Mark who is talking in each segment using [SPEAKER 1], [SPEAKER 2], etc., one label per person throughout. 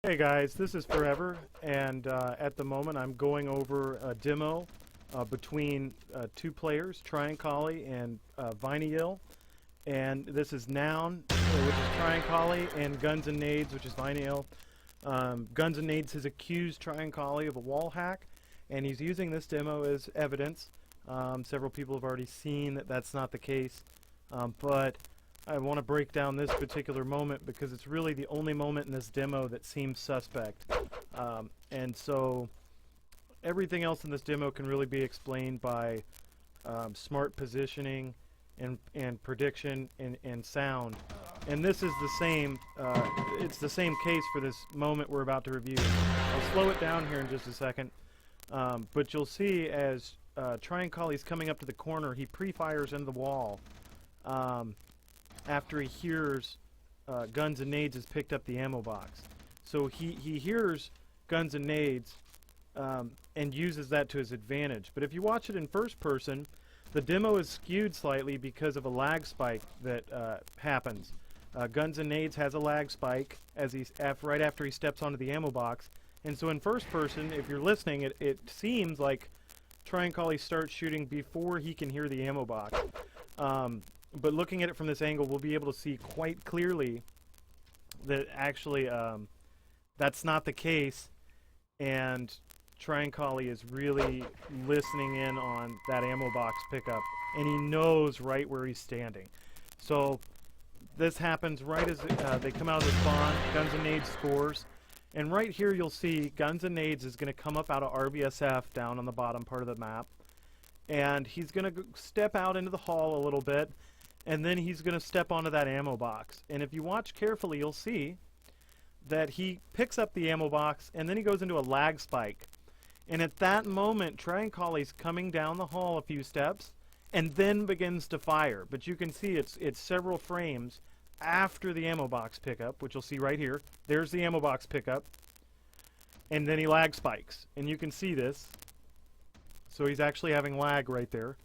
[SPEAKER 1] Hey guys, this is Forever, and at the moment I'm going over a demo between two players, Trionkali and Vinayill, and this is Noun, which is Trionkali, and Guns and Nades, which is Vinayill. Guns and Nades has accused Trionkali of a wall hack, and he's using this demo as evidence. Several people have already seen that that's not the case, but I want to break down this particular moment because it's really the only moment in this demo that seems suspect. And so everything else in this demo can really be explained by smart positioning and prediction and sound. And this is the same, it's the same case for this moment we're about to review. I'll slow it down here in just a second. But you'll see as Trionkali's coming up to the corner, he pre-fires into the wall. After he hears Guns and Nades has picked up the ammo box. So he hears Guns and Nades and uses that to his advantage. But if you watch it in first person, the demo is skewed slightly because of a lag spike that happens. Guns and Nades has a lag spike as right after he steps onto the ammo box. And so in first person, if you're listening, it seems like Trionkali starts shooting before he can hear the ammo box. But looking at it from this angle, we'll be able to see quite clearly that actually that's not the case, and Trionkali is really listening in on that ammo box pickup, and he knows right where he's standing. So this happens right as they come out of the spawn. Guns and Nades scores, and right here you'll see Guns and Nades is going to come up out of RBSF down on the bottom part of the map, and he's going to step out into the hall a little bit. And then he's going to step onto that ammo box. And if you watch carefully, you'll see that he picks up the ammo box, and then he goes into a lag spike. And at that moment, Trionkali's coming down the hall a few steps, and then begins to fire. But you can see it's several frames after the ammo box pickup, which you'll see right here. There's the ammo box pickup. And then he lag spikes. And you can see this. So he's actually having lag right there.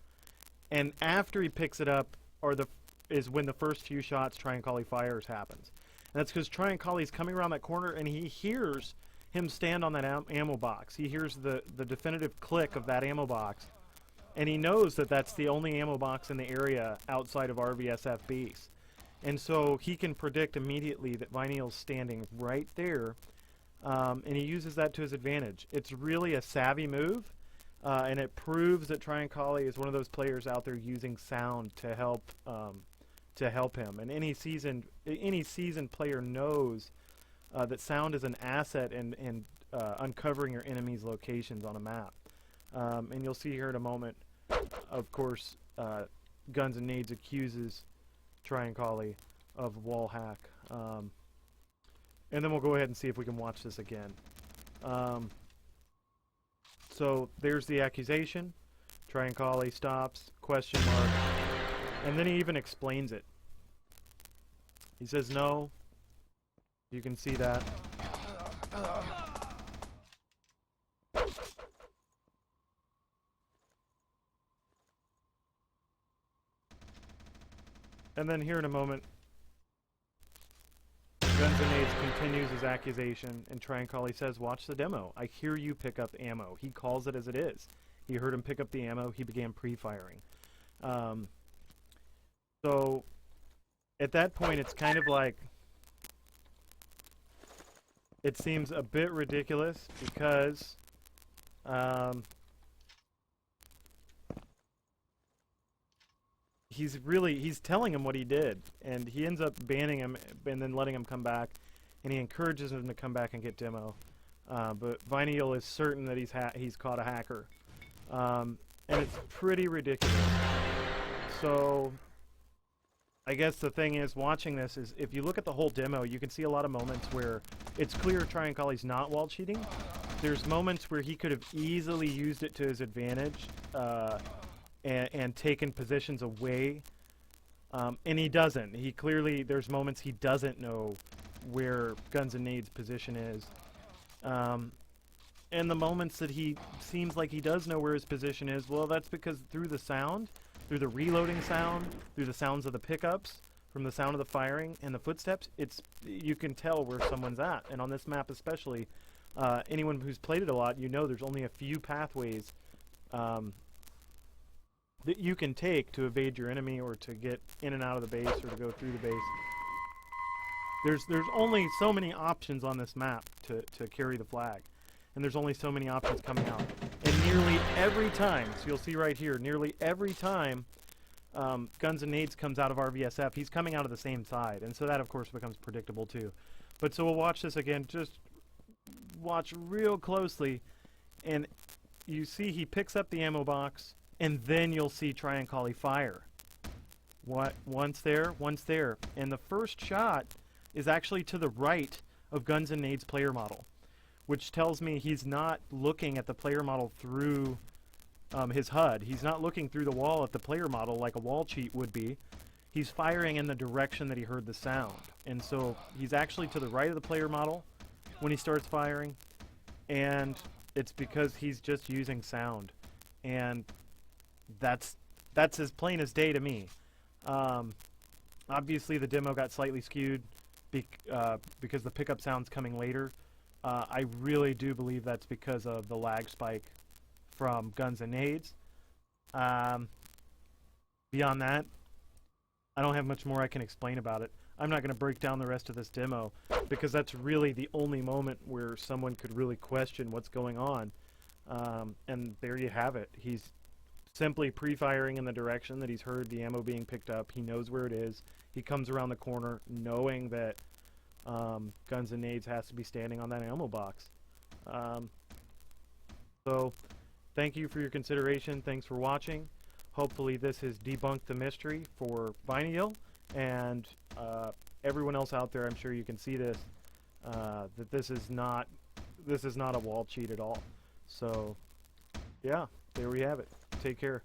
[SPEAKER 1] And after he picks it up, is when the first few shots Trionkali fires happens. And that's because Trionkali's coming around that corner and he hears him stand on that ammo box. He hears the definitive click of that ammo box, and he knows that that's the only ammo box in the area outside of RVSF base. And so he can predict immediately that Vinayill's standing right there, and he uses that to his advantage. It's really a savvy move. And it proves that Trionkali is one of those players out there using sound to help him. And any seasoned player knows that sound is an asset in uncovering your enemy's locations on a map. And you'll see here in a moment, of course, Guns and Nades accuses Trionkali of wall hack. And then we'll go ahead and see if we can watch this again. So there's the accusation. Trionkali stops, question mark, and then he even explains it. He says no. You can see that. And then here in a moment, Guns and Nades continues his accusation, and Trionkali says, watch the demo. I hear you pick up ammo. He calls it as it is. He heard him pick up the ammo. He began pre-firing. So at that point, it's kind of like, it seems a bit ridiculous because he's telling him what he did, and he ends up banning him and then letting him come back, and he encourages him to come back and get demo. But Vinayill is certain that he's caught a hacker, and it's pretty ridiculous. So I guess the thing is, watching this is, if you look at the whole demo, you can see a lot of moments where it's clear Trionkali's not wall cheating. There's moments where he could have easily used it to his advantage, and taken positions away, and he doesn't. There's moments he doesn't know where Guns and Nades' position is, and the moments that he seems like he does know where his position is, well, that's because through the sound, through the reloading sound, through the sounds of the pickups, from the sound of the firing and the footsteps, you can tell where someone's at. And on this map especially, anyone who's played it a lot, you know there's only a few pathways that you can take to evade your enemy or to get in and out of the base or to go through the base. There's only so many options on this map to carry the flag. And there's only so many options coming out. And nearly every time, so you'll see right here, nearly every time Guns and Nades comes out of RVSF, he's coming out of the same side. And so that, of course, becomes predictable, too. But so we'll watch this again. Just watch real closely. And you see he picks up the ammo box, and then you'll see Trionkali fire. Once there, once there. And the first shot is actually to the right of Guns and Nades player model, which tells me he's not looking at the player model through his HUD. He's not looking through the wall at the player model like a Wallcheat would be. He's firing in the direction that he heard the sound. And so he's actually to the right of the player model when he starts firing, and it's because he's just using sound. And that's as plain as day to me. Obviously the demo got slightly skewed because the pickup sound's coming later. I really do believe that's because of the lag spike from Guns and Nades. Beyond that, I don't have much more I can explain about it. I'm not going to break down the rest of this demo because that's really the only moment where someone could really question what's going on. And there you have it. He's simply pre-firing in the direction that he's heard the ammo being picked up. He knows where it is. He comes around the corner knowing that Guns and Nades has to be standing on that ammo box. So thank you for your consideration. Thanks for watching. Hopefully this has debunked the mystery for Vinayill and everyone else out there. I'm sure you can see this, that this is not a wall cheat at all. So yeah, there we have it. Take care.